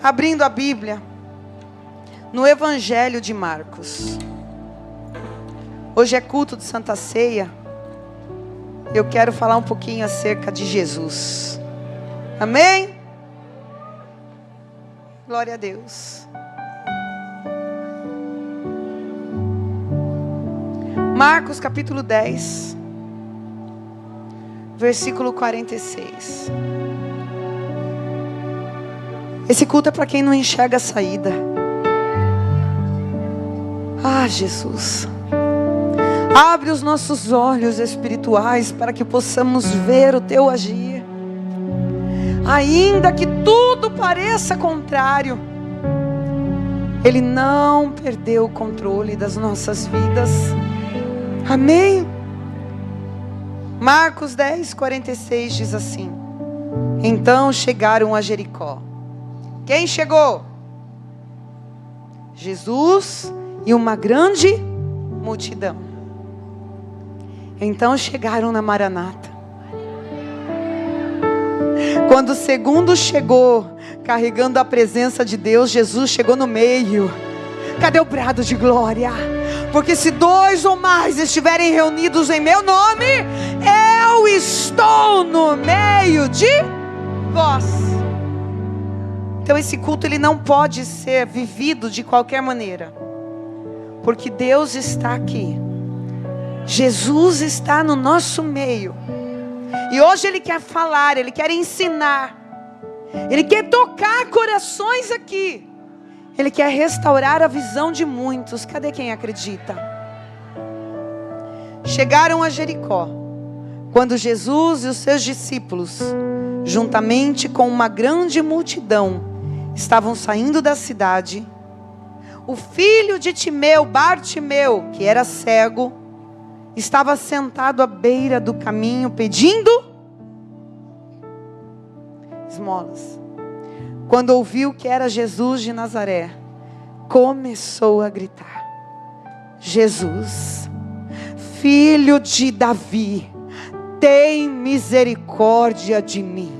abrindo a Bíblia no Evangelho de Marcos. Hoje é culto de Santa Ceia. Eu quero falar um pouquinho acerca de Jesus. Amém? Glória a Deus. Marcos capítulo 10, versículo 46. Esse culto é para quem não enxerga a saída. Ah, Jesus, abre os nossos olhos espirituais para que possamos ver o Teu agir. Ainda que tudo pareça contrário, Ele não perdeu o controle das nossas vidas. Amém? Marcos 10, 46 diz assim: então chegaram a Jericó. Quem chegou? Jesus e uma grande multidão. Então chegaram na Maranata. Quando o segundo chegou, carregando a presença de Deus, Jesus chegou no meio. Cadê o brado de glória? Porque se 2 ou mais estiverem reunidos em meu nome, eu estou no meio de vós. Então esse culto ele não pode ser vivido de qualquer maneira, porque Deus está aqui. Jesus está no nosso meio. E hoje Ele quer falar, Ele quer ensinar, Ele quer tocar corações aqui. Ele quer restaurar a visão de muitos. Cadê quem acredita? Chegaram a Jericó, quando Jesus e os seus discípulos, juntamente com uma grande multidão, estavam saindo da cidade. O filho de Timeu, Bartimeu, que era cego, estava sentado à beira do caminho pedindo esmolas. Quando ouviu que era Jesus de Nazaré, começou a gritar: Jesus, filho de Davi, tem misericórdia de mim.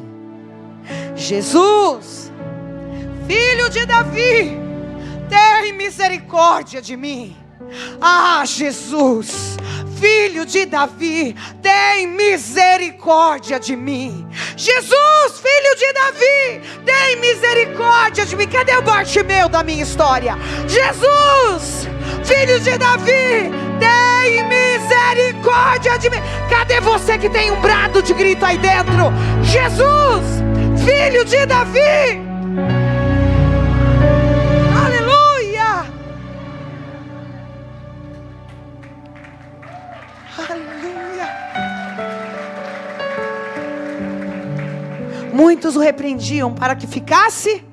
Jesus, filho de Davi, tem misericórdia de mim. Ah, Jesus, filho de Davi, tem misericórdia de mim. Jesus, filho de Davi, tem misericórdia de mim. Cadê o Bartimeu da minha história? Jesus, filho de Davi, tem misericórdia de mim. Cadê você que tem um brado de grito aí dentro? Jesus, filho de Davi. Muitos o repreendiam para que ficasse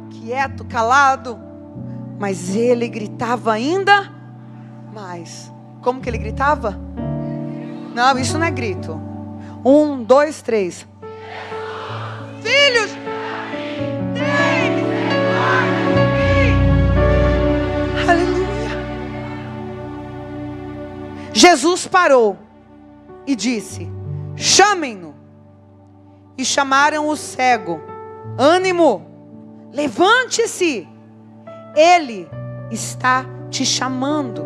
quieto, calado, mas ele gritava ainda mais. Como que ele gritava? Não, isso não é grito. 1, 2, 3. Filhos, tem misericórdia de mim. Aleluia. Jesus parou e disse: chamem-no. E chamaram o cego. Ânimo, levante-se, ele está te chamando.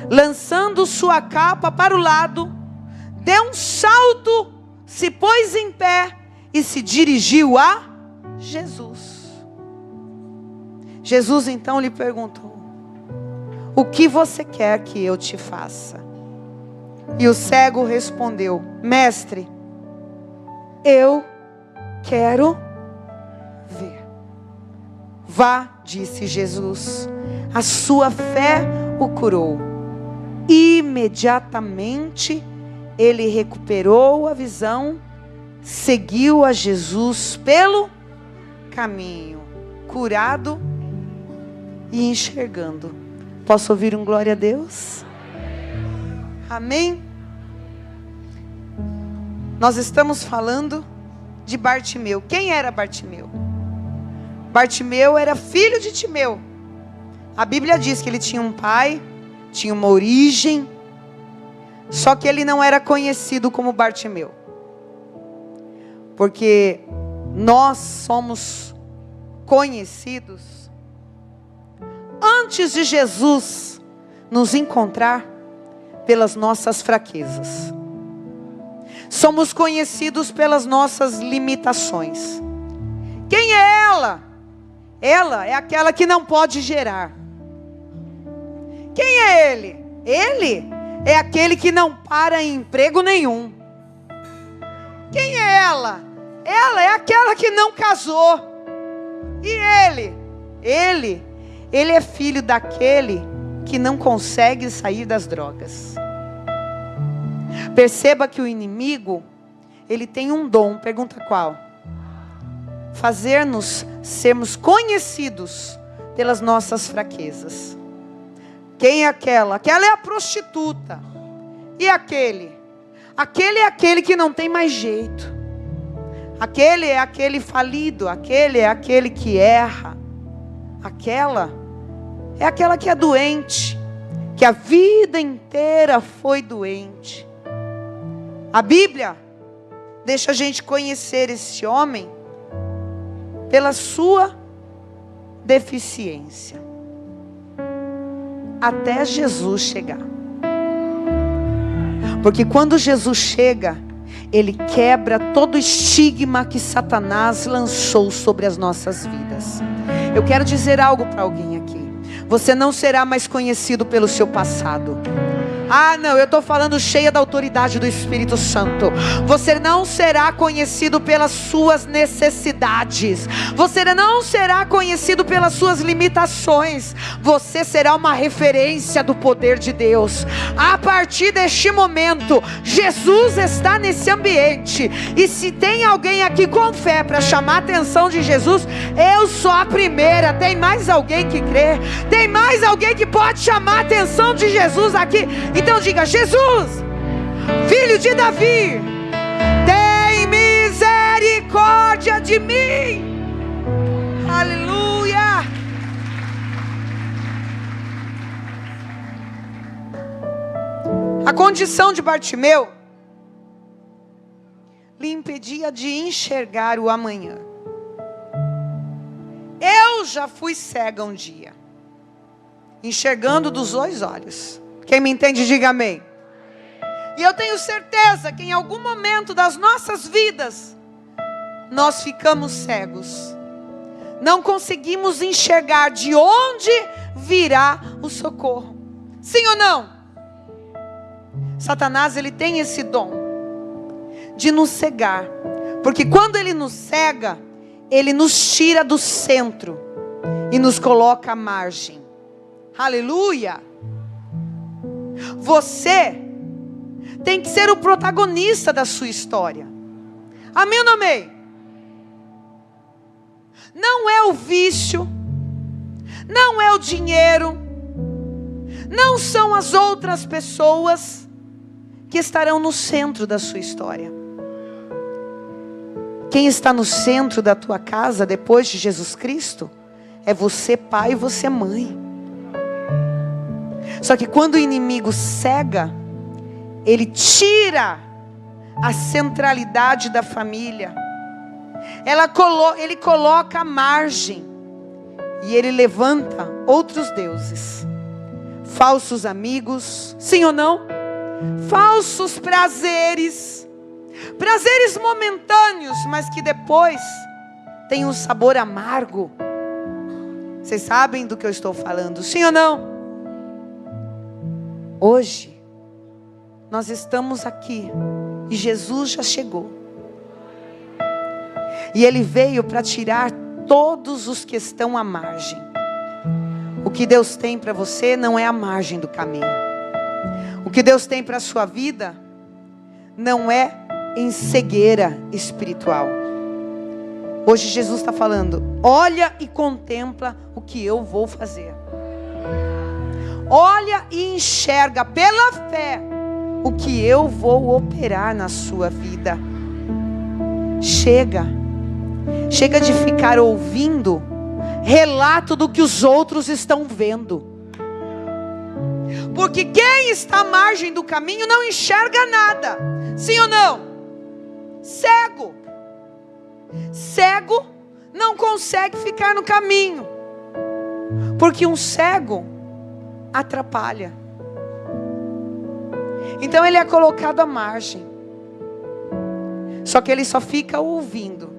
Lançando sua capa para o lado, deu um salto, se pôs em pé e se dirigiu a Jesus. Jesus então lhe perguntou: o que você quer que eu te faça? E o cego respondeu: mestre, eu quero ver. Vá, disse Jesus, a sua fé o curou. Imediatamente ele recuperou a visão, seguiu a Jesus pelo caminho, curado e enxergando. Posso ouvir um glória a Deus? Amém? Nós estamos falando de Bartimeu. Quem era Bartimeu? Bartimeu era filho de Timeu. A Bíblia diz que ele tinha um pai, tinha uma origem, só que ele não era conhecido como Bartimeu. Porque nós somos conhecidos antes de Jesus nos encontrar pelas nossas fraquezas. Somos conhecidos pelas nossas limitações. Quem é ela? Ela é aquela que não pode gerar. Quem é ele? Ele é aquele que não para em emprego nenhum. Quem é ela? Ela é aquela que não casou. E ele é filho daquele que não consegue sair das drogas. Perceba que o inimigo, ele tem um dom, pergunta qual? Fazer-nos sermos conhecidos pelas nossas fraquezas. Quem é aquela? Aquela é a prostituta. E aquele? Aquele é aquele que não tem mais jeito. Aquele é aquele falido. Aquele é aquele que erra. Aquela é aquela que é doente, que a vida inteira foi doente. A Bíblia deixa a gente conhecer esse homem pela sua deficiência, até Jesus chegar. Porque quando Jesus chega, ele quebra todo o estigma que Satanás lançou sobre as nossas vidas. Eu quero dizer algo para alguém aqui. Você não será mais conhecido pelo seu passado. Ah, não, eu estou falando cheia da autoridade do Espírito Santo. Você não será conhecido pelas suas necessidades. Você não será conhecido pelas suas limitações. Você será uma referência do poder de Deus. A partir deste momento, Jesus está nesse ambiente. E se tem alguém aqui com fé para chamar a atenção de Jesus, eu sou a primeira. Tem mais alguém que crê? Tem mais alguém que pode chamar a atenção de Jesus aqui? Então diga: Jesus, filho de Davi, tem misericórdia de mim. Aleluia. A condição de Bartimeu lhe impedia de enxergar o amanhã. Eu já fui cega um dia, enxergando dos dois olhos. Quem me entende, diga amém. E eu tenho certeza que em algum momento das nossas vidas, nós ficamos cegos. Não conseguimos enxergar de onde virá o socorro. Sim ou não? Satanás, ele tem esse dom de nos cegar. Porque quando ele nos cega, ele nos tira do centro e nos coloca à margem. Aleluia! Você tem que ser o protagonista da sua história. Amém ou não amém? Não é o vício, não é o dinheiro, não são as outras pessoas que estarão no centro da sua história. Quem está no centro da tua casa depois de Jesus Cristo é você pai e você mãe. Só que quando o inimigo cega, ele tira a centralidade da família. Ele coloca a margem. E ele levanta outros deuses. Falsos amigos, sim ou não? Falsos prazeres. Prazeres momentâneos, mas que depois tem um sabor amargo. Vocês sabem do que eu estou falando, sim ou não? Hoje, nós estamos aqui e Jesus já chegou. E Ele veio para tirar todos os que estão à margem. O que Deus tem para você não é a margem do caminho. O que Deus tem para a sua vida não é em cegueira espiritual. Hoje Jesus está falando: olha e contempla o que eu vou fazer. Olha e enxerga pela fé o que eu vou operar na sua vida. Chega de ficar ouvindo relato do que os outros estão vendo. Porque quem está à margem do caminho não enxerga nada. Sim ou não? Cego não consegue ficar no caminho, porque um cego atrapalha. Então ele é colocado à margem. Só que ele só fica ouvindo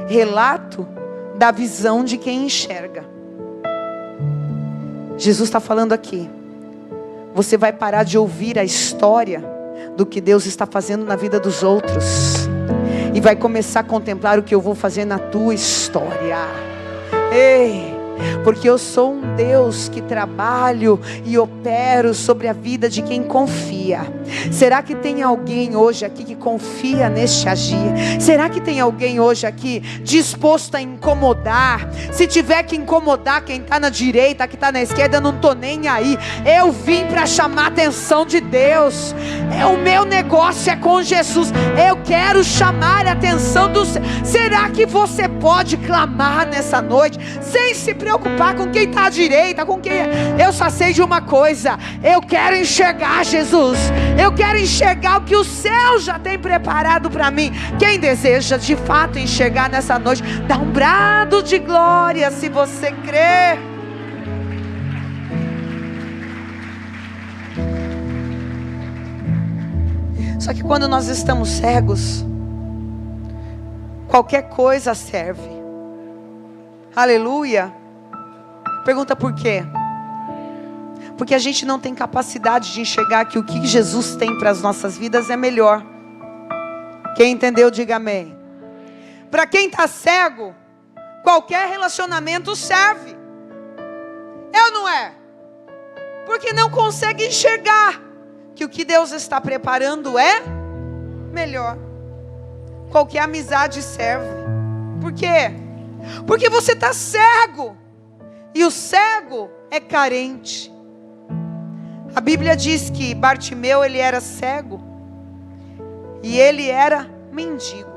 relato da visão de quem enxerga. Jesus está falando aqui: você vai parar de ouvir a história do que Deus está fazendo na vida dos outros e vai começar a contemplar o que eu vou fazer na tua história. Ei! Porque eu sou um Deus que trabalho e opero sobre a vida de quem confia. Será que tem alguém hoje aqui que confia neste agir? Será que tem alguém hoje aqui disposto a incomodar? Se tiver que incomodar quem está na direita, que está na esquerda, eu não estou nem aí. Eu vim para chamar a atenção de Deus. O meu negócio é com Jesus. Eu quero chamar a atenção do céu. Será que você pode clamar nessa noite sem se preocupar com quem está à direita, com quem... Eu só sei de uma coisa: eu quero enxergar Jesus. Eu quero enxergar o que o céu já tem preparado para mim. Quem deseja de fato enxergar nessa noite, dá um brado de glória se você crê. Só que quando nós estamos cegos, qualquer coisa serve. Aleluia. Pergunta por quê? Porque a gente não tem capacidade de enxergar que o que Jesus tem para as nossas vidas é melhor. Quem entendeu, diga amém. Para quem está cego, qualquer relacionamento serve. É ou não é? Porque não consegue enxergar que o que Deus está preparando é melhor. Qualquer amizade serve. Por quê? Porque você está cego. E o cego é carente. A Bíblia diz que Bartimeu, ele era cego. E ele era mendigo.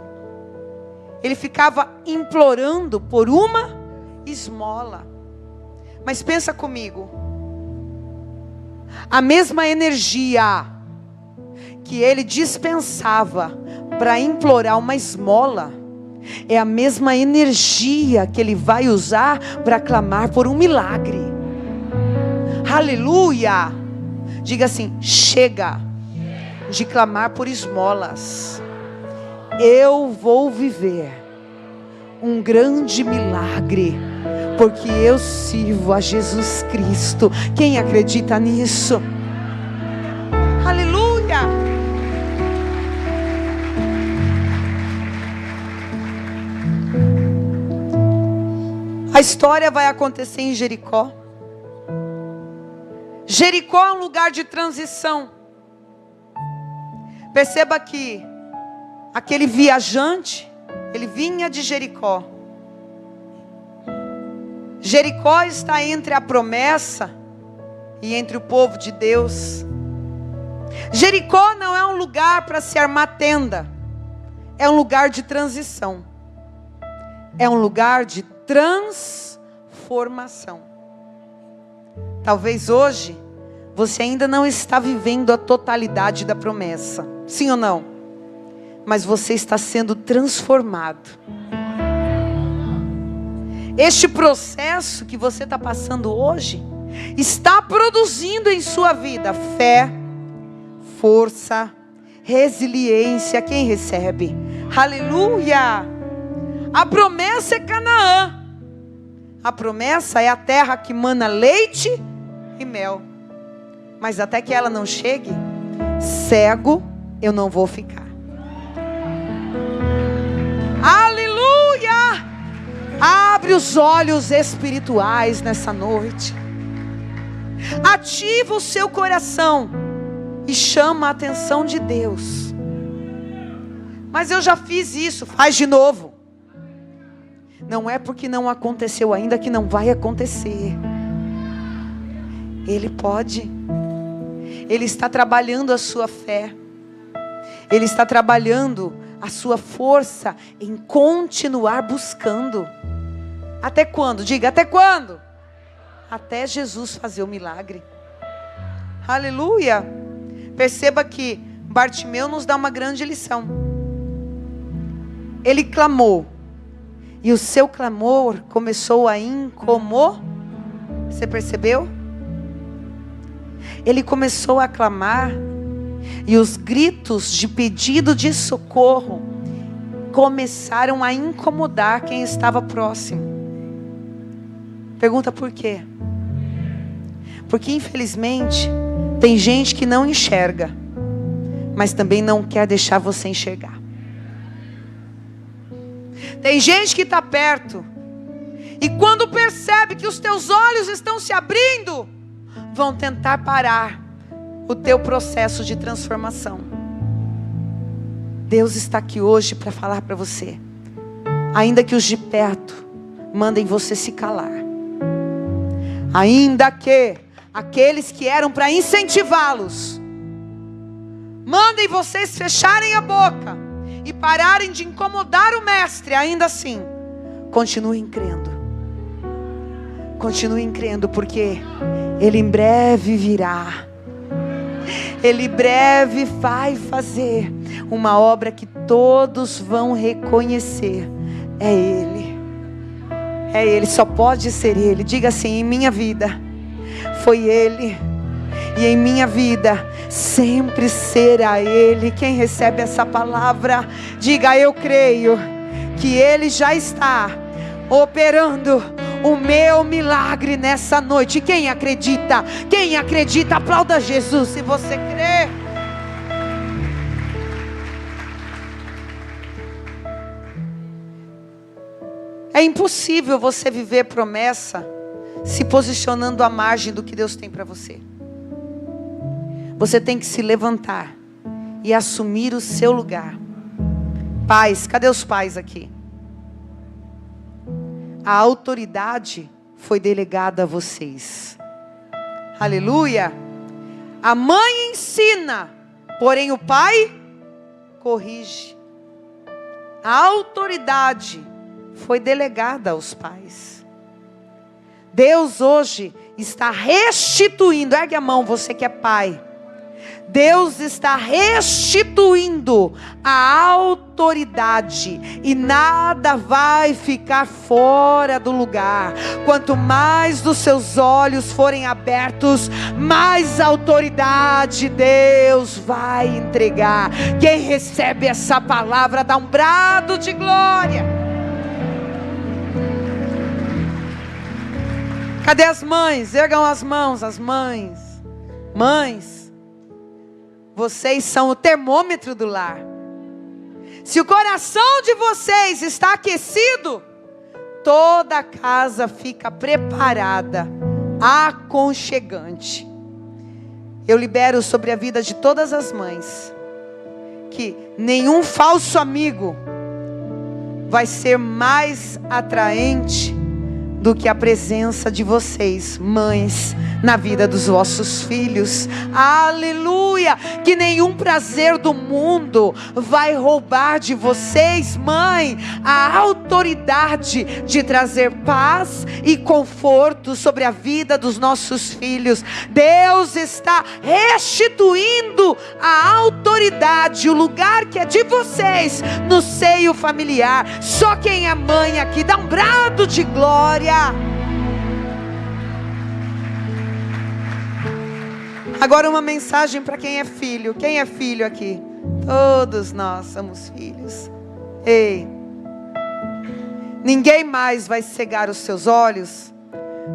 Ele ficava implorando por uma esmola. Mas pensa comigo. A mesma energia que ele dispensava para implorar uma esmola é a mesma energia que ele vai usar para clamar por um milagre. Aleluia! Diga assim: chega de clamar por esmolas. Eu vou viver um grande milagre, porque eu sirvo a Jesus Cristo. Quem acredita nisso? Aleluia! A história vai acontecer em Jericó. Jericó é um lugar de transição. Perceba que aquele viajante, ele vinha de Jericó. Jericó está entre a promessa e entre o povo de Deus. Jericó não é um lugar para se armar tenda. É um lugar de transição. É um lugar de transformação. Talvez hoje você ainda não está vivendo a totalidade da promessa. Sim ou não? Mas você está sendo transformado. Este processo que você está passando hoje está produzindo em sua vida fé, força, resiliência. Quem recebe? Aleluia! A promessa é Canaã. A promessa é a terra que mana leite e mel. Mas até que ela não chegue, cego eu não vou ficar. Aleluia! Abre os olhos espirituais nessa noite. Ativa o seu coração e chama a atenção de Deus. Mas eu já fiz isso, faz de novo. Não é porque não aconteceu ainda que não vai acontecer. Ele pode. Ele está trabalhando a sua fé. Ele está trabalhando a sua força em continuar buscando. Até quando? Diga, até quando? Até Jesus fazer o milagre. Aleluia. Perceba que Bartimeu nos dá uma grande lição. Ele clamou. E o seu clamor começou a incomodar. Você percebeu? Ele começou a clamar. E os gritos de pedido de socorro começaram a incomodar quem estava próximo. Pergunta por quê? Porque infelizmente tem gente que não enxerga, mas também não quer deixar você enxergar. Tem gente que está perto, e quando percebe que os teus olhos estão se abrindo, vão tentar parar o teu processo de transformação. Deus está aqui hoje para falar para você, ainda que os de perto mandem você se calar, ainda que aqueles que eram para incentivá-los mandem vocês fecharem a boca e pararem de incomodar o mestre, ainda assim, continuem crendo. Continuem crendo, porque Ele em breve virá. Ele em breve vai fazer uma obra que todos vão reconhecer. É Ele. É Ele, só pode ser Ele. Diga assim: em minha vida foi Ele. E em minha vida sempre será Ele. Quem recebe essa palavra, diga: eu creio que Ele já está operando o meu milagre nessa noite. Quem acredita? Quem acredita, aplauda Jesus se você crê. É impossível você viver promessa se posicionando à margem do que Deus tem para você. Você tem que se levantar e assumir o seu lugar. Pais, cadê os pais aqui? A autoridade foi delegada a vocês. Aleluia. A mãe ensina, porém o pai corrige. A autoridade foi delegada aos pais. Deus hoje está restituindo. Ergue a mão, você que é pai. Deus está restituindo a autoridade, e nada vai ficar fora do lugar. Quanto mais os seus olhos forem abertos, mais autoridade Deus vai entregar. Quem recebe essa palavra, dá um brado de glória. Cadê as mães? Ergam as mãos, as mães. Mães, vocês são o termômetro do lar. Se o coração de vocês está aquecido, toda a casa fica preparada, aconchegante. Eu libero sobre a vida de todas as mães que nenhum falso amigo vai ser mais atraente do que a presença de vocês, mães, na vida dos vossos filhos. Aleluia! Que nenhum prazer do mundo vai roubar de vocês, mãe, a autoridade de trazer paz e conforto sobre a vida dos nossos filhos. Deus está restituindo a autoridade, o lugar que é de vocês no seio familiar. Só quem é mãe aqui dá um brado de glória. Agora uma mensagem para quem é filho. Quem é filho aqui? Todos nós somos filhos. Ei, ninguém mais vai cegar os seus olhos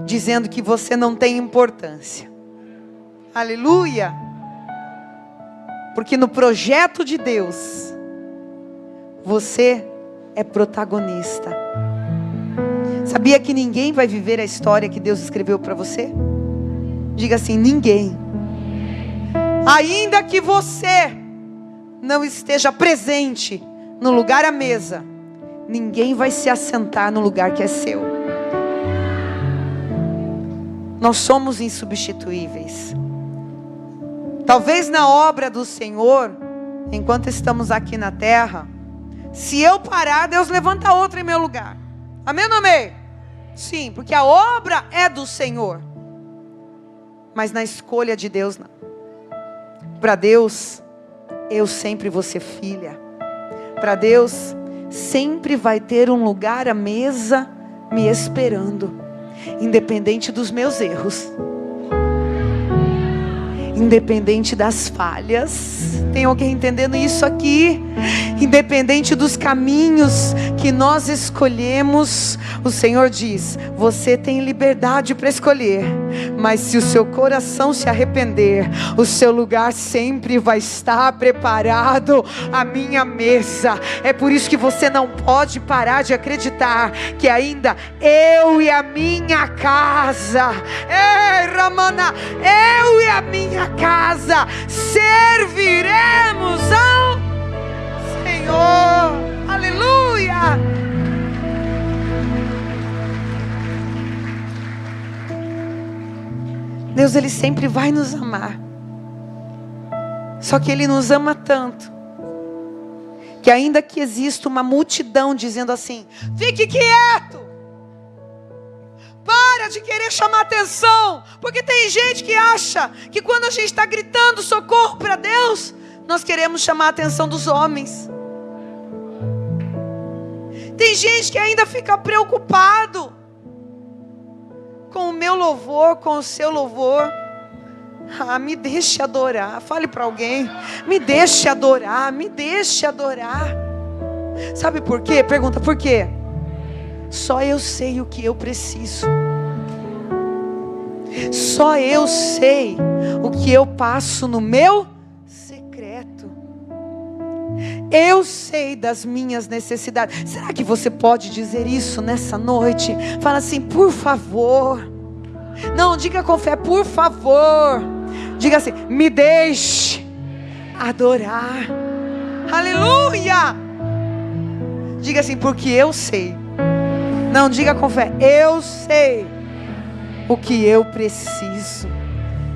dizendo que você não tem importância. Aleluia! Porque no projeto de Deus, você é protagonista. Sabia que ninguém vai viver a história que Deus escreveu para você? Diga assim: ninguém. Ainda que você não esteja presente no lugar à mesa, ninguém vai se assentar no lugar que é seu. Nós somos insubstituíveis. Talvez na obra do Senhor, enquanto estamos aqui na terra, se eu parar, Deus levanta outro em meu lugar. Amém ou não amém? Sim, porque a obra é do Senhor. Mas na escolha de Deus, não. Para Deus, eu sempre vou ser filha. Para Deus, sempre vai ter um lugar à mesa me esperando, independente dos meus erros, independente das falhas. Tem alguém entendendo isso aqui? Independente dos caminhos que nós escolhemos, o Senhor diz: você tem liberdade para escolher, mas se o seu coração se arrepender, o seu lugar sempre vai estar preparado à minha mesa. É por isso que você não pode parar de acreditar que ainda eu e a minha casa, ei, Ramana, eu e a minha casa serviremos ao Senhor. Aleluia. Deus, Ele sempre vai nos amar. Só que Ele nos ama tanto que ainda que exista uma multidão dizendo assim: fique quieto, para de querer chamar atenção, porque tem gente que acha que quando a gente está gritando socorro para Deus, nós queremos chamar a atenção dos homens. Tem gente que ainda fica preocupado com o meu louvor, com o seu louvor. Me deixe adorar. Fale para alguém: me deixe adorar, me deixe adorar. Sabe por quê? Pergunta por quê? Só eu sei o que eu preciso. Só eu sei o que eu passo no meu secreto. Eu sei das minhas necessidades. Será que você pode dizer isso nessa noite? Fala assim: por favor. Não, diga com fé: por favor. Diga assim: me deixe adorar. Aleluia. Diga assim: porque eu sei. Não, diga com fé: eu sei o que eu preciso.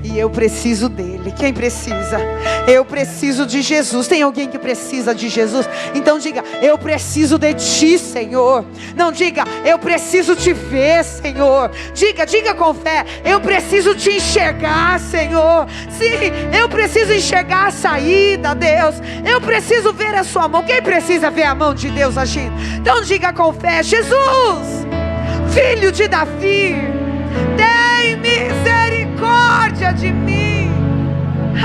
E eu preciso dele. Quem precisa? Eu preciso de Jesus. Tem alguém que precisa de Jesus? Então diga: eu preciso de ti, Senhor. Não, diga: eu preciso te ver, Senhor. Diga com fé: eu preciso te enxergar, Senhor. Sim, eu preciso enxergar a saída, Deus. Eu preciso ver a sua mão. Quem precisa ver a mão de Deus agindo? Então diga com fé: Jesus, filho de Davi, tem misericórdia de mim.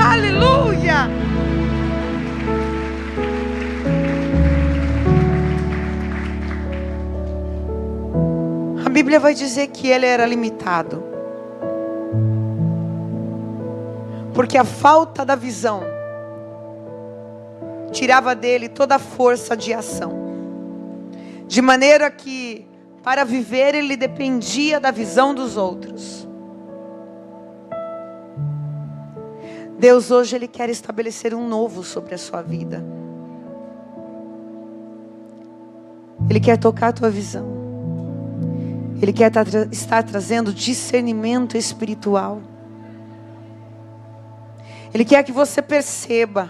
Aleluia. A Bíblia vai dizer que ele era limitado, porque a falta da visão tirava dele toda a força de ação, de maneira que para viver ele dependia da visão dos outros. Deus hoje Ele quer estabelecer um novo sobre a sua vida. Ele quer tocar a tua visão. Ele quer estar trazendo discernimento espiritual. Ele quer que você perceba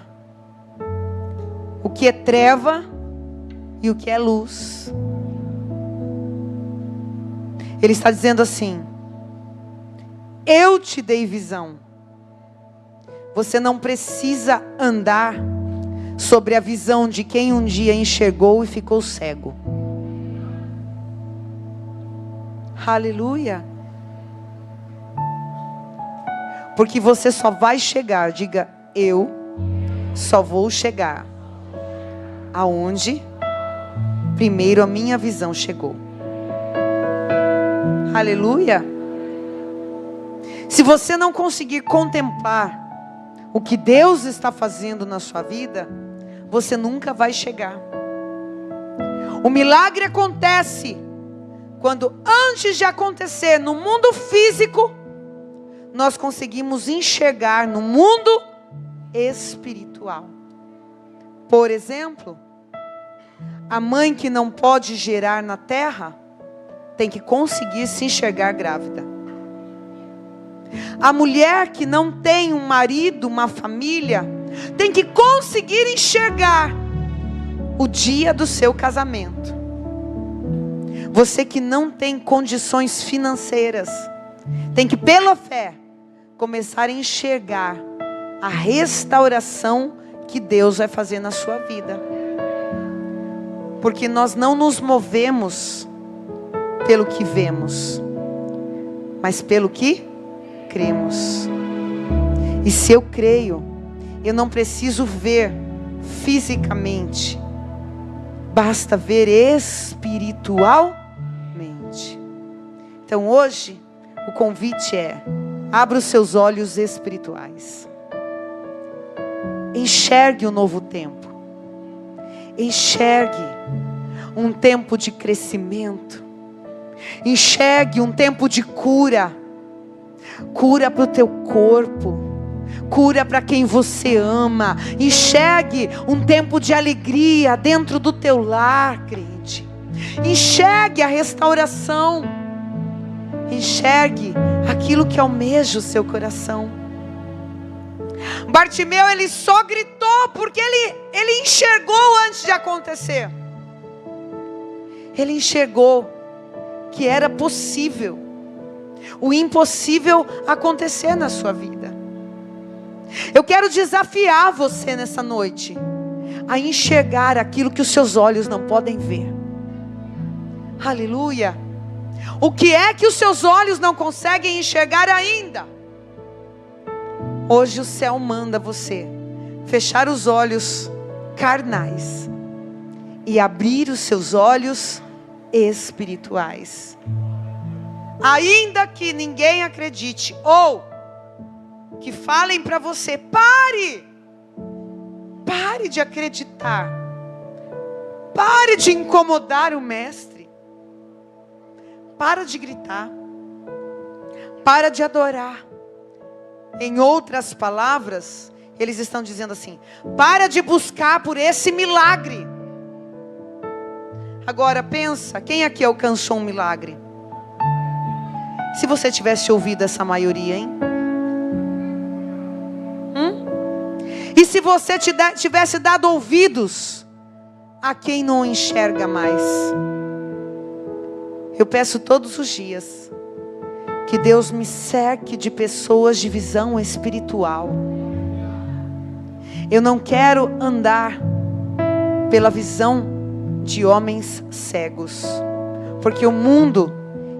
o que é treva e o que é luz. Ele está dizendo assim: eu te dei visão. Você não precisa andar sobre a visão de quem um dia enxergou e ficou cego. Aleluia. Porque você só vai chegar, diga: eu só vou chegar aonde primeiro a minha visão chegou. Aleluia. Se você não conseguir contemplar o que Deus está fazendo na sua vida, você nunca vai chegar. O milagre acontece quando, antes de acontecer no mundo físico, nós conseguimos enxergar no mundo espiritual. Por exemplo, a mãe que não pode gerar na terra tem que conseguir se enxergar grávida. A mulher que não tem um marido, uma família, tem que conseguir enxergar o dia do seu casamento. Você que não tem condições financeiras, tem que, pela fé, começar a enxergar a restauração que Deus vai fazer na sua vida. Porque nós não nos movemos pelo que vemos, mas pelo que cremos. E se eu creio, eu não preciso ver fisicamente, basta ver espiritualmente. Então hoje, o convite é: abra os seus olhos espirituais. Enxergue o novo tempo. Enxergue um tempo de crescimento. Enxergue um tempo de cura. Cura para o teu corpo. Cura para quem você ama. Enxergue um tempo de alegria dentro do teu lar, crente. Enxergue a restauração. Enxergue aquilo que almeja o seu coração. Bartimeu, ele só gritou porque ele enxergou antes de acontecer. Ele enxergou que era possível o impossível acontecer na sua vida. Eu quero desafiar você nessa noite a enxergar aquilo que os seus olhos não podem ver. Aleluia. O que é que os seus olhos não conseguem enxergar ainda? Hoje o céu manda você fechar os olhos carnais e abrir os seus olhos espirituais. Ainda que ninguém acredite, ou que falem para você: pare de acreditar, pare de incomodar o mestre, para de gritar, para de adorar. Em outras palavras, eles estão dizendo assim: para de buscar por esse milagre. Agora pensa, quem aqui alcançou um milagre? Se você tivesse ouvido essa maioria, hein? E se você tivesse dado ouvidos a quem não enxerga mais? Eu peço todos os dias que Deus me cerque de pessoas de visão espiritual. Eu não quero andar pela visão de homens cegos, porque o mundo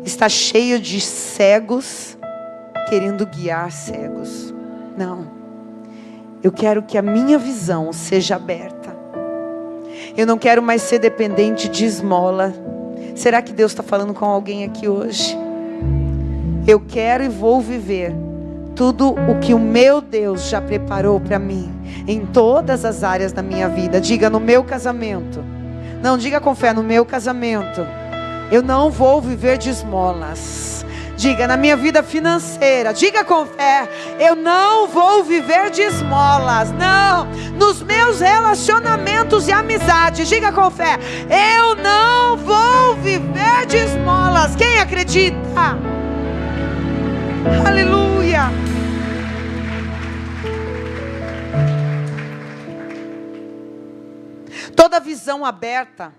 está cheio de cegos querendo guiar cegos. Não, eu quero que a minha visão seja aberta. Eu não quero mais ser dependente de esmola. Será que Deus está falando com alguém aqui hoje? Eu quero e vou viver tudo o que o meu Deus já preparou para mim, em todas as áreas da minha vida. Diga: no meu casamento. Não, diga com fé: no meu casamento eu não vou viver de esmolas. Diga: na minha vida financeira. Diga com fé: eu não vou viver de esmolas. Não, nos meus relacionamentos e amizades. Diga com fé: eu não vou viver de esmolas. Quem acredita? Aleluia. Toda visão aberta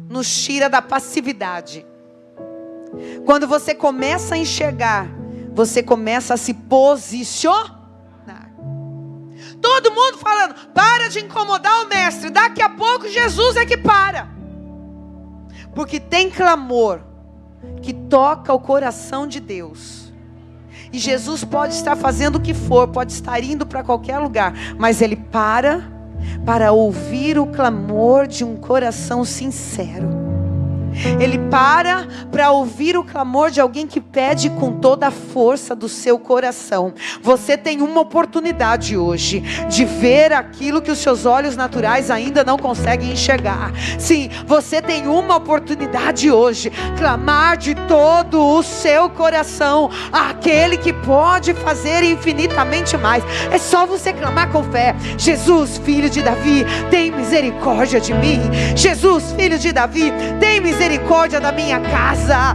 nos tira da passividade. Quando você começa a enxergar, você começa a se posicionar. Todo mundo falando: para de incomodar o mestre. Daqui a pouco Jesus é que para. Porque tem clamor que toca o coração de Deus. E Jesus pode estar fazendo o que for, pode estar indo para qualquer lugar, mas Ele para ouvir o clamor de um coração sincero. Ele para ouvir o clamor de alguém que pede com toda a força do seu coração. Você tem uma oportunidade hoje de ver aquilo que os seus olhos naturais ainda não conseguem enxergar. Sim, você tem uma oportunidade hoje. Clamar de todo o seu coração àquele que pode fazer infinitamente mais. É só você clamar com fé: Jesus, filho de Davi, tem misericórdia de mim. Jesus, filho de Davi, tem misericórdia da minha casa.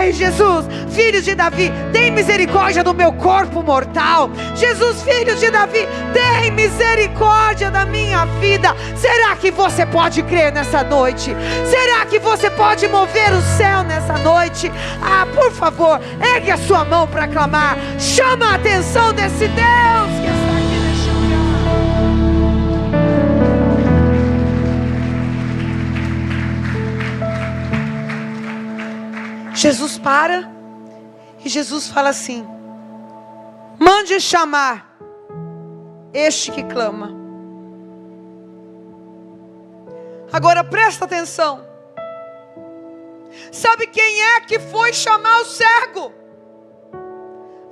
Ei, Jesus, filho de Davi, tem misericórdia do meu corpo mortal. Jesus, filho de Davi, tem misericórdia da minha vida. Será que você pode crer nessa noite? Será que você pode mover o céu nessa noite? Por favor, ergue a sua mão para clamar. Chama a atenção desse Deus que está aqui neste lugar. Jesus para e Jesus fala assim: mande chamar este que clama. Agora presta atenção. Sabe quem é que foi chamar o cego?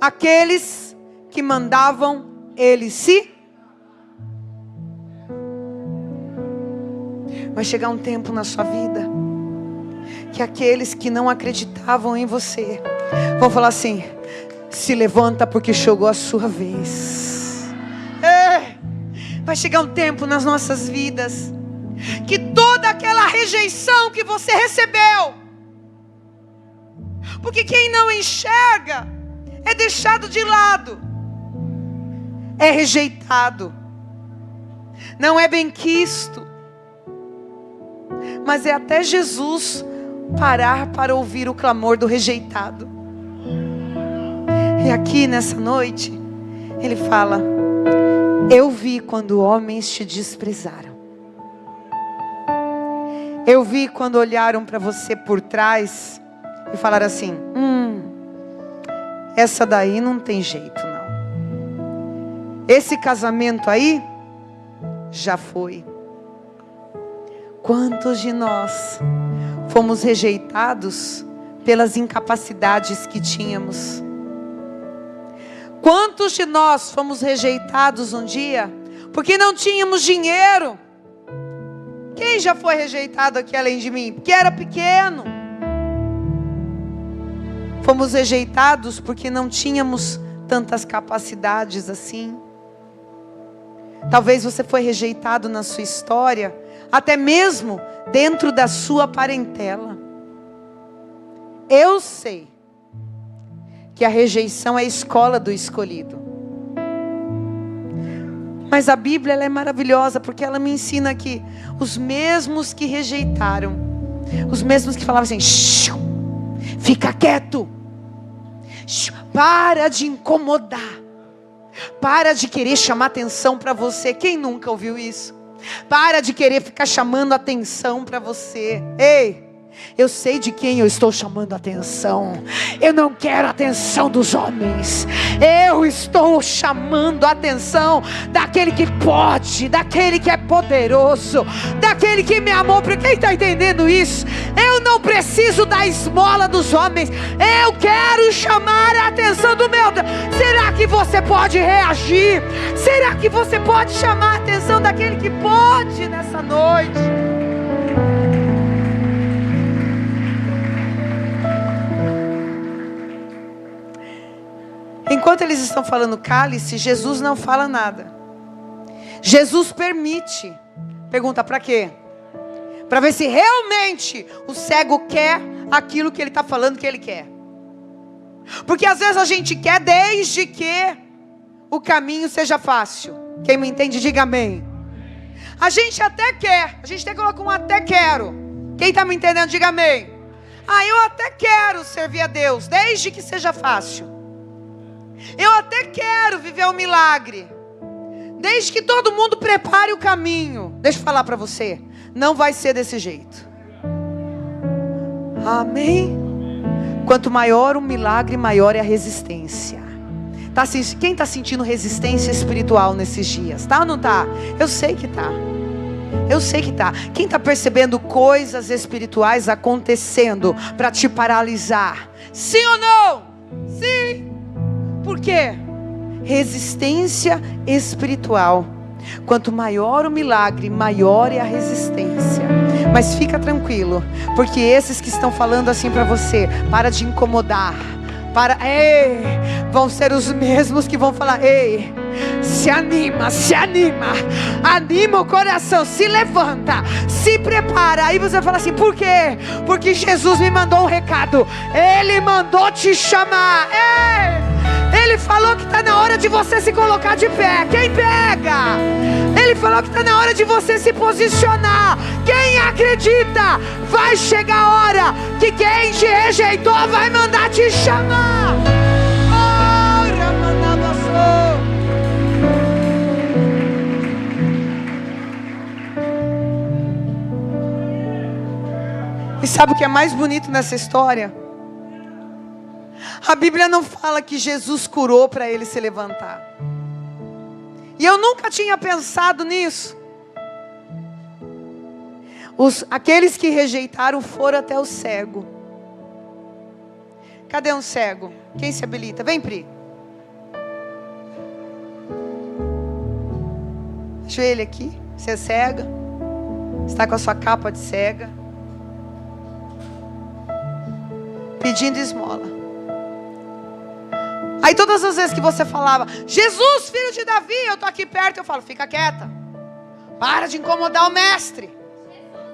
Aqueles que mandavam ele se. Vai chegar um tempo na sua vida que aqueles que não acreditavam em você vão falar assim: se levanta porque chegou a sua vez. Vai chegar um tempo nas nossas vidas que toda aquela rejeição que você recebeu, porque quem não enxerga é deixado de lado, é rejeitado, não é benquisto. Mas é até Jesus parar para ouvir o clamor do rejeitado. E aqui nessa noite ele fala: eu vi quando homens te desprezaram. Eu vi quando olharam para você por trás e falaram assim: essa daí não tem jeito não. Esse casamento aí já foi. Quantos de nós fomos rejeitados pelas incapacidades que tínhamos? Quantos de nós fomos rejeitados um dia porque não tínhamos dinheiro? Quem já foi rejeitado aqui além de mim? Porque era pequeno. Fomos rejeitados porque não tínhamos tantas capacidades assim. Talvez você foi rejeitado na sua história, até mesmo dentro da sua parentela. Eu sei que a rejeição é a escola do escolhido. Mas a Bíblia ela é maravilhosa, porque ela me ensina que os mesmos que rejeitaram, os mesmos que falavam assim: fica quieto, para de incomodar, para de querer chamar atenção para você. Quem nunca ouviu isso? Para de querer ficar chamando atenção para você. Ei, eu sei de quem eu estou chamando atenção. Eu não quero a atenção dos homens. Eu estou chamando a atenção daquele que pode, daquele que é poderoso, daquele que me amou. Para quem está entendendo isso? Eu não preciso da esmola dos homens. Eu quero chamar a atenção do meu Deus. Será que você pode reagir? Será que você pode chamar a atenção daquele que pode nessa noite? Enquanto eles estão falando cálice, Jesus não fala nada. Jesus permite. Pergunta: para quê? Para ver se realmente o cego quer aquilo que ele está falando que ele quer. Porque às vezes a gente quer desde que o caminho seja fácil. Quem me entende, diga amém. A gente até quer. A gente até coloca um até quero. Quem está me entendendo, diga amém. Eu até quero servir a Deus, desde que seja fácil. Eu até quero viver um milagre, desde que todo mundo prepare o caminho. Deixa eu falar para você, não vai ser desse jeito. Amém? Quanto maior o milagre, maior é a resistência. Quem está sentindo resistência espiritual nesses dias? Tá ou não tá? Eu sei que tá. Eu sei que tá. Quem está percebendo coisas espirituais acontecendo para te paralisar? Sim ou não? Sim. Por quê? Resistência espiritual. Quanto maior o milagre, maior é a resistência. Mas fica tranquilo, porque esses que estão falando assim para você: para de incomodar, vão ser os mesmos que vão falar: ei, se anima, anima o coração, se levanta, se prepara. Aí você vai falar assim: por quê? Porque Jesus me mandou um recado, Ele mandou te chamar. Ele falou que está na hora de você se colocar de pé. Quem pega? Ele falou que está na hora de você se posicionar. Quem acredita? Vai chegar a hora que quem te rejeitou vai mandar te chamar. E sabe o que é mais bonito nessa história? A Bíblia não fala que Jesus curou para ele se levantar. E eu nunca tinha pensado nisso. Aqueles que rejeitaram foram até o cego. Cadê um cego? Quem se habilita? Vem, Pri. Deixa ele aqui. Você é cega. Está com a sua capa de cega. Pedindo esmola. Aí todas as vezes que você falava, Jesus, filho de Davi, eu estou aqui perto, eu falo, fica quieta. Para de incomodar o mestre.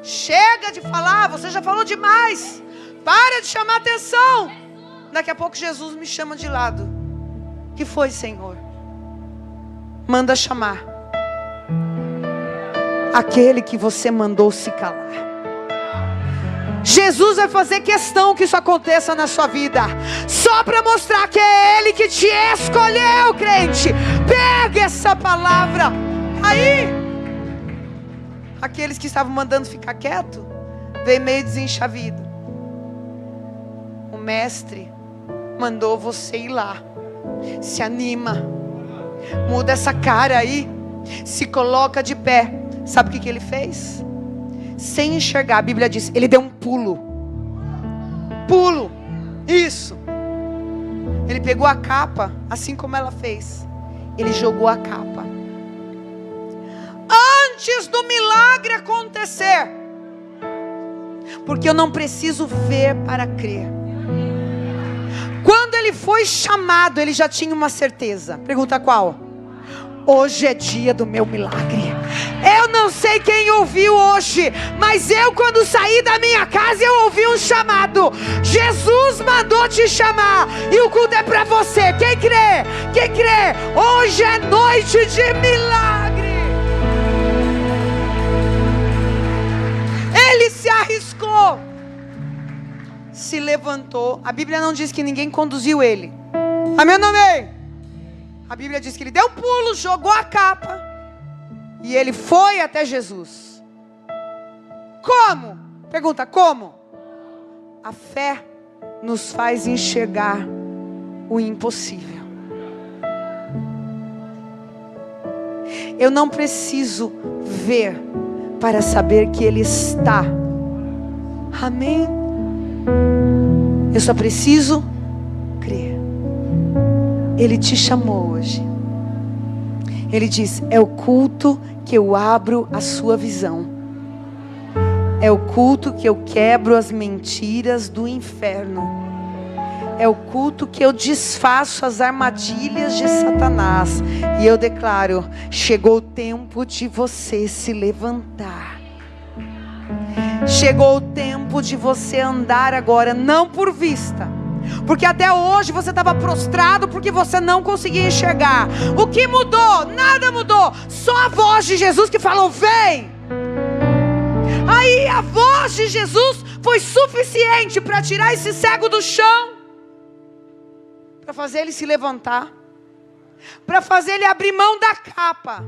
Chega de falar, você já falou demais. Para de chamar atenção. Daqui a pouco Jesus me chama de lado. Que foi, Senhor? Manda chamar aquele que você mandou se calar. Jesus vai fazer questão que isso aconteça na sua vida, só para mostrar que é Ele que te escolheu, crente. Pega essa palavra. Aí, aqueles que estavam mandando ficar quieto, veio meio desenchavido. O mestre mandou você ir lá. Se anima, muda essa cara aí, se coloca de pé. Sabe o que ele fez? Sem enxergar, a Bíblia diz, ele deu um pulo. Pulo, isso. Ele pegou a capa, assim como ela fez. Ele jogou a capa. Antes do milagre acontecer. Porque eu não preciso ver para crer. Quando ele foi chamado, ele já tinha uma certeza. Pergunta qual? Hoje é dia do meu milagre. Eu não sei quem ouviu hoje, mas eu, quando saí da minha casa, eu ouvi um chamado. Jesus mandou te chamar, e o culto é para você. Quem crê? Quem crê? Hoje é noite de milagre. Ele se arriscou, se levantou. A Bíblia não diz que ninguém conduziu ele. Amém ou não amém? A Bíblia diz que ele deu um pulo, jogou a capa, e ele foi até Jesus. Como? Pergunta, como? A fé nos faz enxergar o impossível. Eu não preciso ver para saber que Ele está. Amém? Eu só preciso crer. Ele te chamou hoje. Ele diz, é o culto que eu abro a sua visão. É o culto que eu quebro as mentiras do inferno. É o culto que eu desfaço as armadilhas de Satanás. E eu declaro, chegou o tempo de você se levantar. Chegou o tempo de você andar agora, não por vista. Porque até hoje você estava prostrado porque você não conseguia enxergar. O que mudou? Nada mudou. Só a voz de Jesus que falou, vem. Aí a voz de Jesus foi suficiente para tirar esse cego do chão, para fazer ele se levantar, para fazer ele abrir mão da capa.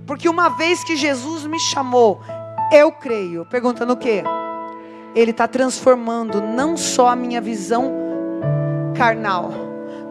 Porque uma vez que Jesus me chamou, eu creio. Pergunta no quê? Ele está transformando não só a minha visão carnal,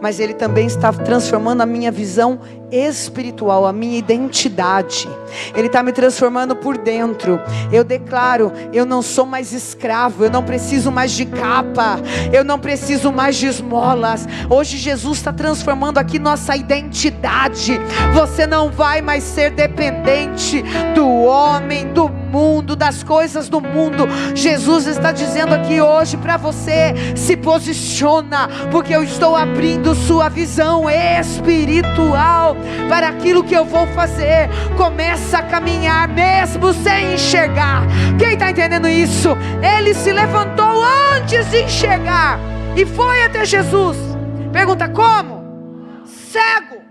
mas Ele também está transformando a minha visão espiritual, a minha identidade. Ele está me transformando por dentro. Eu declaro, eu não sou mais escravo, eu não preciso mais de capa, eu não preciso mais de esmolas. Hoje Jesus está transformando aqui nossa identidade. Você não vai mais ser dependente do homem, do mundo, das coisas do mundo. Jesus está dizendo aqui hoje para você, se posiciona, porque eu estou abrindo sua visão espiritual para aquilo que eu vou fazer. Começa a caminhar mesmo sem enxergar. Quem está entendendo isso? Ele se levantou antes de enxergar e foi até Jesus. Pergunta, como? Cego.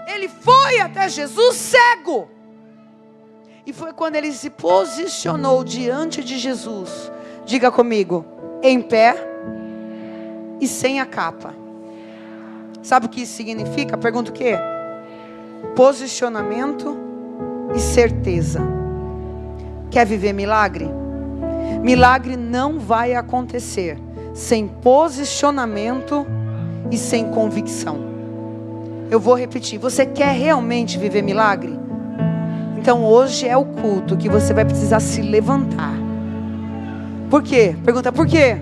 Ele foi até Jesus cego. E foi quando ele se posicionou diante de Jesus. Diga comigo, em pé e sem a capa. Sabe o que isso significa? Pergunta o quê? Posicionamento e certeza. Quer viver milagre? Milagre não vai acontecer sem posicionamento e sem convicção. Eu vou repetir. Você quer realmente viver milagre? Então hoje é o culto que você vai precisar se levantar. Por quê? Pergunta por quê?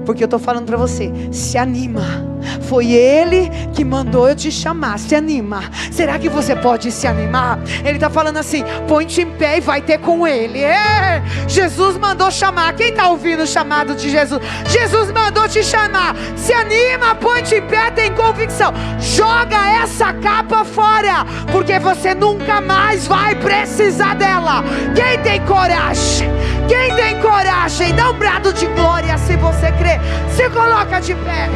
Porque eu estou falando para você, se anima. Foi Ele que mandou eu te chamar. Se anima. Será que você pode se animar? Ele está falando assim, põe-te em pé e vai ter com Ele. Jesus mandou chamar. Quem está ouvindo o chamado de Jesus? Jesus mandou te chamar. Se anima, põe-te em pé, tem convicção. Joga essa capa fora, porque você nunca mais vai precisar dela. Quem tem coragem? Quem tem coragem? Dá um brado de glória se você crê. Se coloca de pé.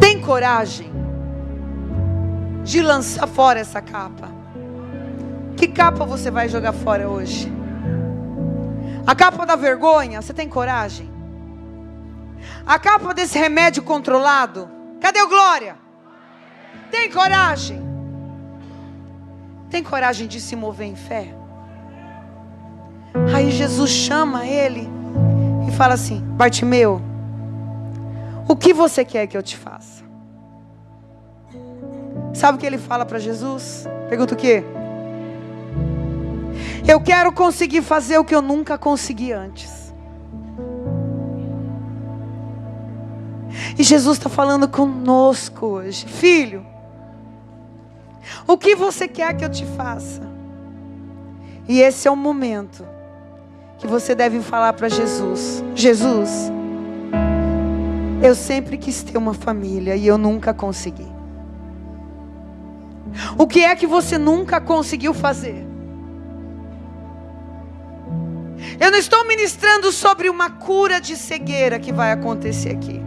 Tem coragem de lançar fora essa capa? Que capa você vai jogar fora hoje? A capa da vergonha? Você tem coragem? A capa desse remédio controlado? Cadê o glória? Tem coragem? Tem coragem de se mover em fé? Aí Jesus chama ele e fala assim: Bartimeu, o que você quer que eu te faça? Sabe o que ele fala para Jesus? Pergunta o quê? Eu quero conseguir fazer o que eu nunca consegui antes. E Jesus está falando conosco hoje. Filho, o que você quer que eu te faça? E esse é o momento que você deve falar para Jesus: Jesus, eu sempre quis ter uma família e eu nunca consegui. O que é que você nunca conseguiu fazer? Eu não estou ministrando sobre uma cura de cegueira que vai acontecer aqui,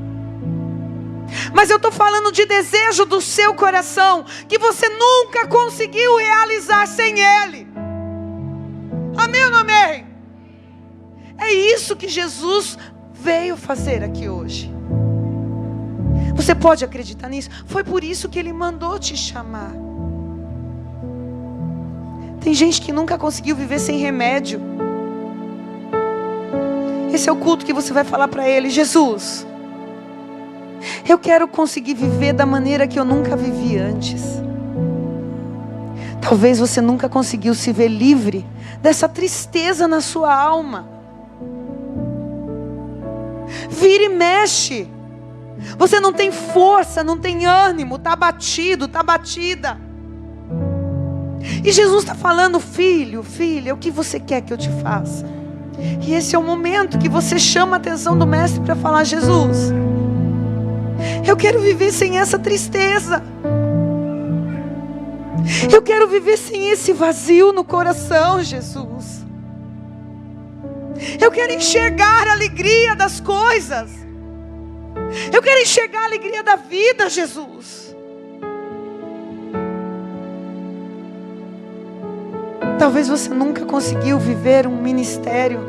mas eu estou falando de desejo do seu coração, que você nunca conseguiu realizar sem Ele. Amém ou não amém? É isso que Jesus veio fazer aqui hoje. Você pode acreditar nisso? Foi por isso que Ele mandou te chamar. Tem gente que nunca conseguiu viver sem remédio. Esse é o culto que você vai falar para Ele: Jesus, eu quero conseguir viver da maneira que eu nunca vivi antes. Talvez você nunca conseguiu se ver livre dessa tristeza na sua alma. Vira e mexe. Você não tem força, não tem ânimo, está abatido, está abatida. E Jesus está falando: filho, filha, o que você quer que eu te faça? E esse é o momento que você chama a atenção do mestre para falar: Jesus, eu quero viver sem essa tristeza. Eu quero viver sem esse vazio no coração, Jesus. Eu quero enxergar a alegria das coisas. Eu quero enxergar a alegria da vida, Jesus. Talvez você nunca conseguiu viver um ministério.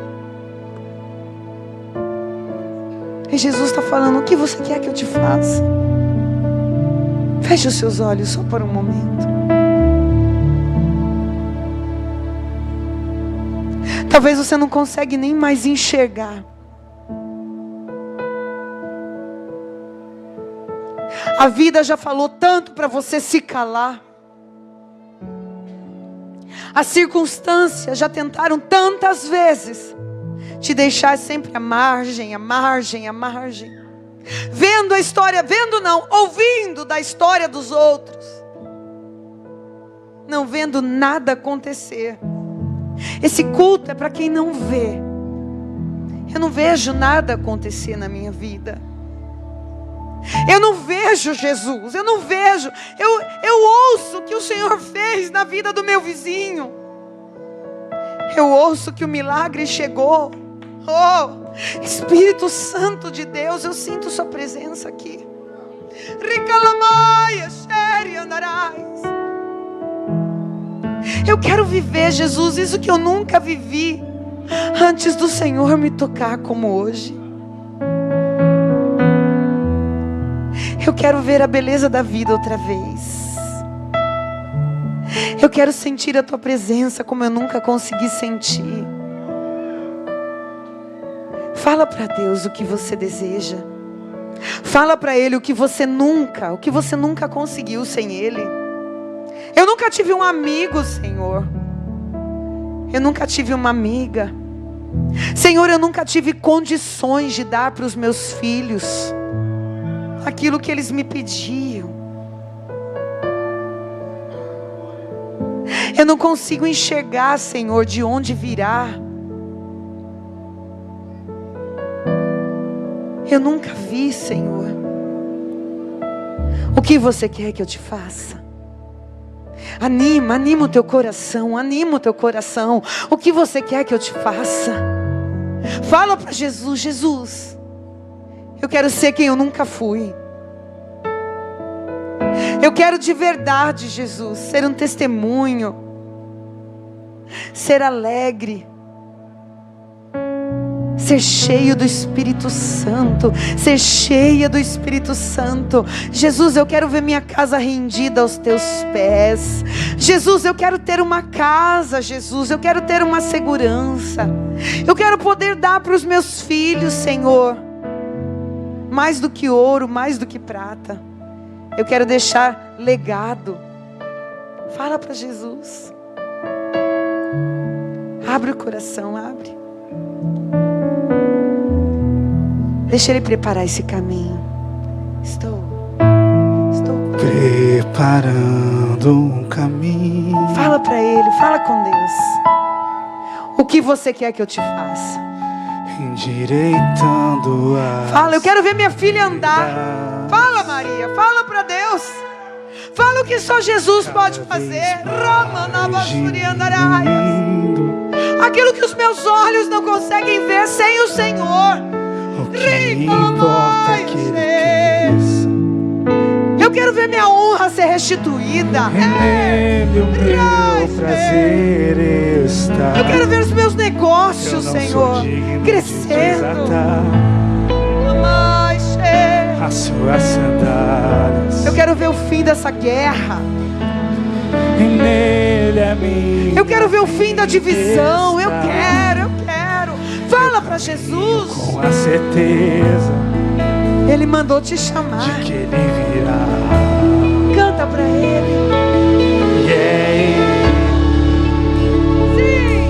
E Jesus está falando: o que você quer que eu te faça? Feche os seus olhos só por um momento. Talvez você não consegue nem mais enxergar. A vida já falou tanto para você se calar. As circunstâncias já tentaram tantas vezes te deixar sempre à margem, à margem, à margem. Vendo a história, vendo não, ouvindo da história dos outros. Não vendo nada acontecer. Esse culto é para quem não vê. Eu não vejo nada acontecer na minha vida. Eu não vejo Jesus, eu não vejo. Eu ouço o que o Senhor fez na vida do meu vizinho. Eu ouço que o milagre chegou. Oh, Espírito Santo de Deus, eu sinto sua presença aqui. Eu quero viver, Jesus, isso que eu nunca vivi antes do Senhor me tocar como hoje. Eu quero ver a beleza da vida outra vez. Eu quero sentir a tua presença como eu nunca consegui sentir. Fala para Deus o que você deseja. Fala para Ele o que você nunca conseguiu sem Ele. Eu nunca tive um amigo, Senhor. Eu nunca tive uma amiga. Senhor, eu nunca tive condições de dar para os meus filhos aquilo que eles me pediam. Eu não consigo enxergar, Senhor, de onde virá. Eu nunca vi, Senhor. O que você quer que eu te faça? Anima o teu coração, anima o teu coração. O que você quer que eu te faça? Fala para Jesus: Jesus, eu quero ser quem eu nunca fui. Eu quero de verdade, Jesus, ser um testemunho, ser alegre, ser cheio do Espírito Santo, ser cheia do Espírito Santo. Jesus, eu quero ver minha casa rendida aos teus pés. Jesus, eu quero ter uma casa. Jesus, eu quero ter uma segurança. Eu quero poder dar para os meus filhos, Senhor, mais do que ouro, mais do que prata. Eu quero deixar legado. Fala para Jesus. Abre o coração, abre. Deixa Ele preparar esse caminho. Estou preparando um caminho. Fala para Ele, fala com Deus. O que você quer que eu te faça? Endireitando a. Fala, eu quero ver minha filha andar. Fala, Maria, fala para Deus. Fala o que só Jesus pode fazer. Aquilo que os meus olhos não conseguem ver sem o Senhor. O que importa é que Ele cresça. Eu quero ver minha honra ser restituída. Nele o meu prazer está. Eu quero ver os meus negócios, Senhor, crescendo. As suas sandálias. Eu quero ver o fim dessa guerra. E nele é minha. Eu quero ver o fim da divisão. Eu quero. Fala para Jesus. Com a certeza Ele mandou te chamar. de que Ele virá. Canta para Ele. E é Sim.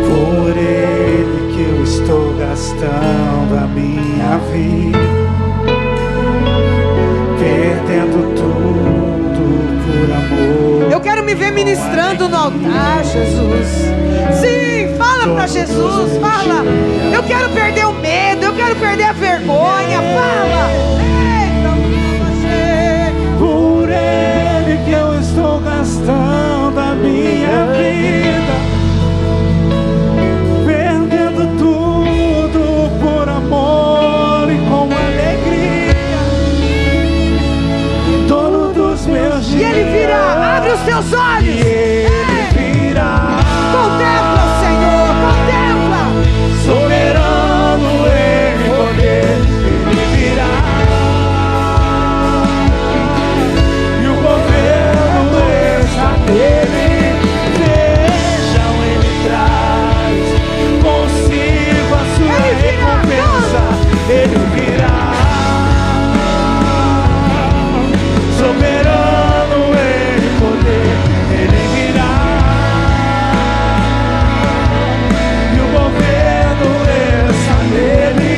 por Ele que eu estou gastando a minha vida, perdendo tudo por amor. Eu quero me ver ministrando no altar, Jesus. Sim, fala para Jesus, fala. Eu quero perder o medo, eu quero perder a vergonha, fala. Por Ele que eu estou gastando a minha vida, perdendo tudo por amor e com alegria, dono dos meus dias. E Ele virá, abre os teus olhos. E Ele virá. Contempla, Senhor, contempla. Soberano em poder, Ele virá. E o governo está nele. Vejam, Ele traz consigo a sua recompensa. Ele virá. Soberano em poder, Ele virá. E o governo está nele.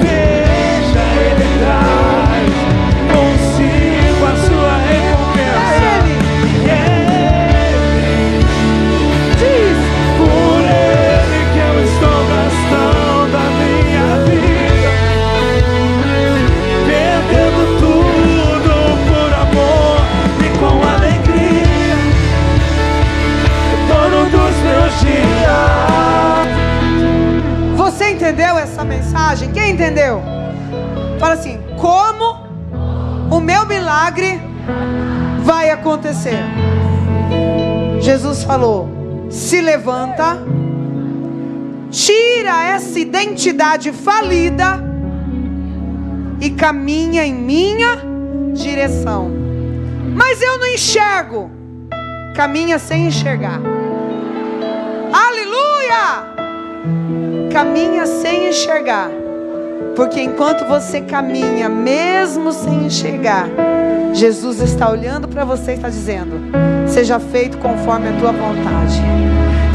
Veja, Ele traz consigo a sua recompensa. E Ele diz: por Ele que eu estou gastando a minha vida, perdendo tudo por amor e com alegria, dono dos meus dias. Você entendeu essa mensagem? Quem entendeu? Fala assim: como o meu milagre vai acontecer? Jesus falou: se levanta, tira essa identidade falida e caminha em minha direção. Mas eu não enxergo. caminha sem enxergar. Aleluia! Caminha sem enxergar. Porque enquanto você caminha, mesmo sem enxergar, Jesus está olhando para você e está dizendo: seja feito conforme a tua vontade.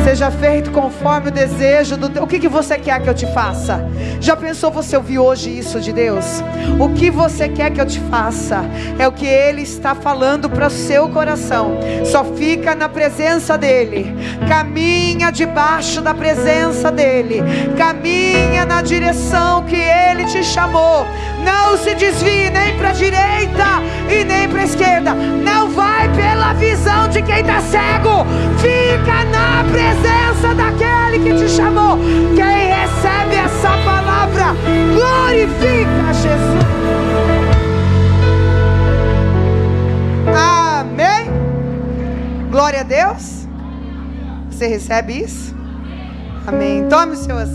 Seja feito conforme o desejo do teu. O que você quer que eu te faça? Já pensou você ouvir hoje isso de Deus? O que você quer que eu te faça? É o que Ele está falando para o seu coração. Só fica na presença dEle. Caminha debaixo da presença dEle. Caminha na direção que Ele te chamou. Não se desvie nem para a direita e nem para a esquerda. Não vai pela visão de quem está cego. Fica na presença daquele que te chamou. Quem recebe essa palavra, glorifica Jesus. Amém? Glória a Deus. Você recebe isso? Amém. Tome o seu assento.